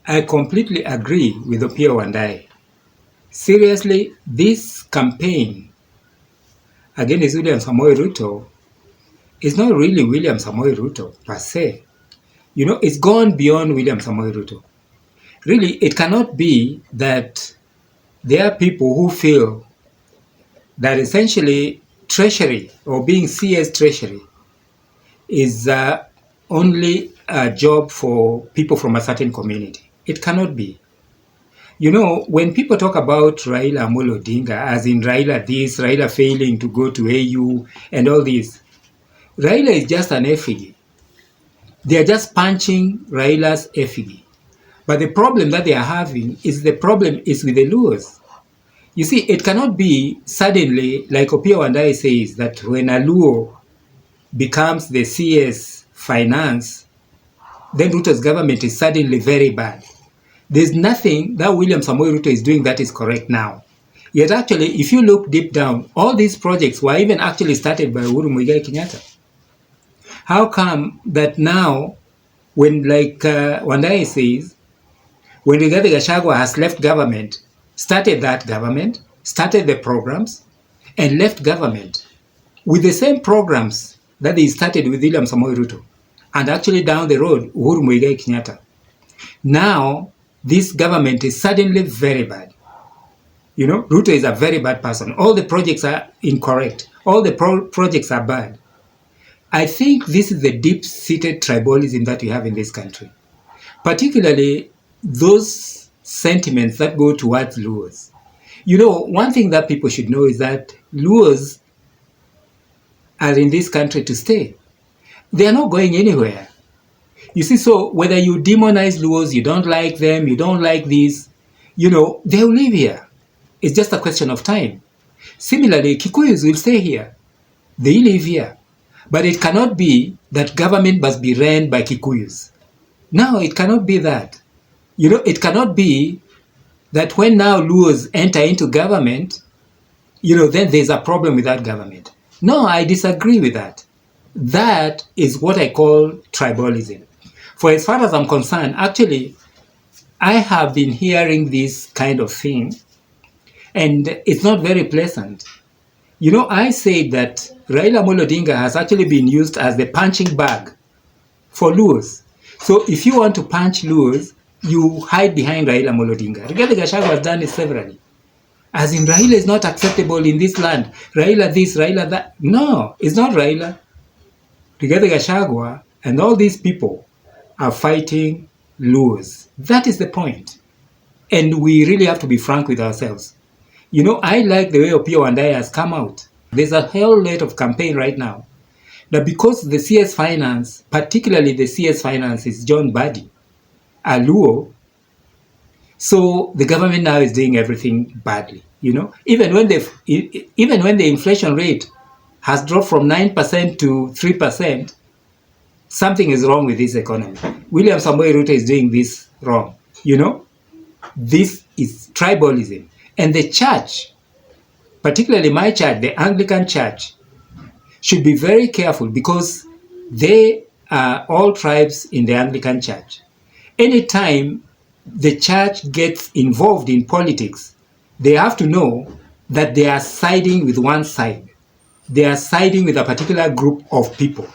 I completely agree with Opiyo Wandayi. Seriously, this campaign against William Samoei Ruto is not really William Samoei Ruto per se. You know, it's gone beyond William Samoei Ruto. Really, it cannot be that there are people who feel that essentially treasury or being CS treasury is only a job for people from a certain community. It cannot be. You know, when people talk about Raila Amolo Odinga, as in Raila this, Raila failing to go to AU and all this, Raila is just an effigy. They are just punching Raila's effigy. But the problem that they are having is the problem is with the Luos. You see, it cannot be suddenly, like Opiyo Wandayi says, that when a Luo becomes the CS finance, then Ruto's government is suddenly very bad. There's nothing that William Samoei Ruto is doing that is correct now. Yet actually, if you look deep down, all these projects were even actually started by Uhuru Muigai Kenyatta. How come that now, when like Wandayi says, when Rigathi Gachagua has left government, started that government, started the programs, and left government with the same programs that they started with William Samoei Ruto, and actually down the road, Uhuru Muigai Kenyatta. Now, this government is suddenly very bad. You know, Ruto is a very bad person. All the projects are incorrect. All the projects are bad. I think this is the deep-seated tribalism that we have in this country. Particularly those sentiments that go towards Luos. You know, one thing that people should know is that Luos are in this country to stay. They are not going anywhere. You see, so whether you demonize Luos, you don't like them, you don't like this, you know, they'll live here. It's just a question of time. Similarly, Kikuyus will stay here. They live here. But it cannot be that government must be run by Kikuyus. No, it cannot be that. You know, it cannot be that when now Luos enter into government, you know, then there's a problem with that government. No, I disagree with that. That is what I call tribalism. For as far as I'm concerned, actually, I have been hearing this kind of thing, and it's not very pleasant. You know, I say that Raila Amolo Odinga has actually been used as the punching bag for Luos. So if you want to punch Luos, you hide behind Raila Amolo Odinga. Rigathi Gachagua has done it severally. As in, Raila is not acceptable in this land. Raila this, Raila that. No, it's not Raila. Rigathi Gachagua and all these people are fighting Luos. That is the point. And we really have to be frank with ourselves. You know, I like the way Opiyo Wandayi has come out. There's a whole lot of campaign right now. That because the CS Finance, particularly the CS Finance is John Badi, a Luo, so the government now is doing everything badly. You know, even when the inflation rate has dropped from 9% to 3%, something is wrong with this economy. William Samoei Ruto is doing this wrong. You know, this is tribalism. And the church, particularly my church, the Anglican Church, should be very careful because they are all tribes in the Anglican Church. Anytime the church gets involved in politics, they have to know that they are siding with one side. They are siding with a particular group of people.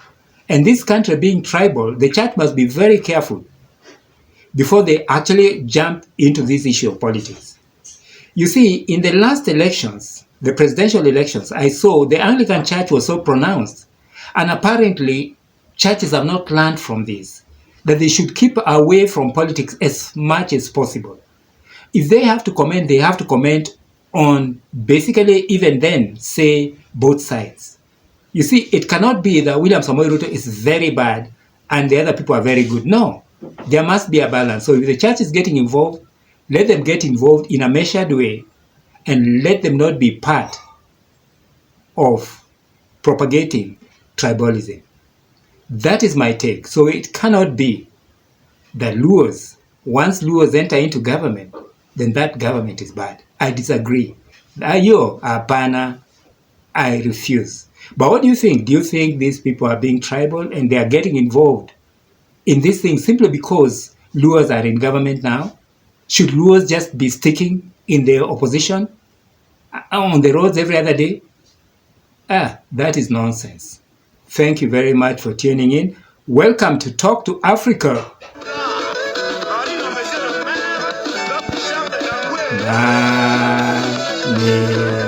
And this country being tribal, the church must be very careful before they actually jump into this issue of politics. You see, in the last elections, the presidential elections, I saw the Anglican Church was so pronounced. And apparently, churches have not learned from this, that they should keep away from politics as much as possible. If they have to comment, they have to comment on basically even then say both sides. You see, it cannot be that William Samoei Ruto is very bad and the other people are very good. No, there must be a balance. So if the church is getting involved, let them get involved in a measured way and let them not be part of propagating tribalism. That is my take. So it cannot be that Luos, once Luos enter into government, then that government is bad. I disagree. Ayo, apana, I refuse. But what do you think? Do you think these people are being tribal and they are getting involved in this thing simply because Luos are in government now? Should Luos just be sticking in the opposition on the roads every other day? That is nonsense. Thank you very much for tuning in. Welcome to Talk to Africa. Bye.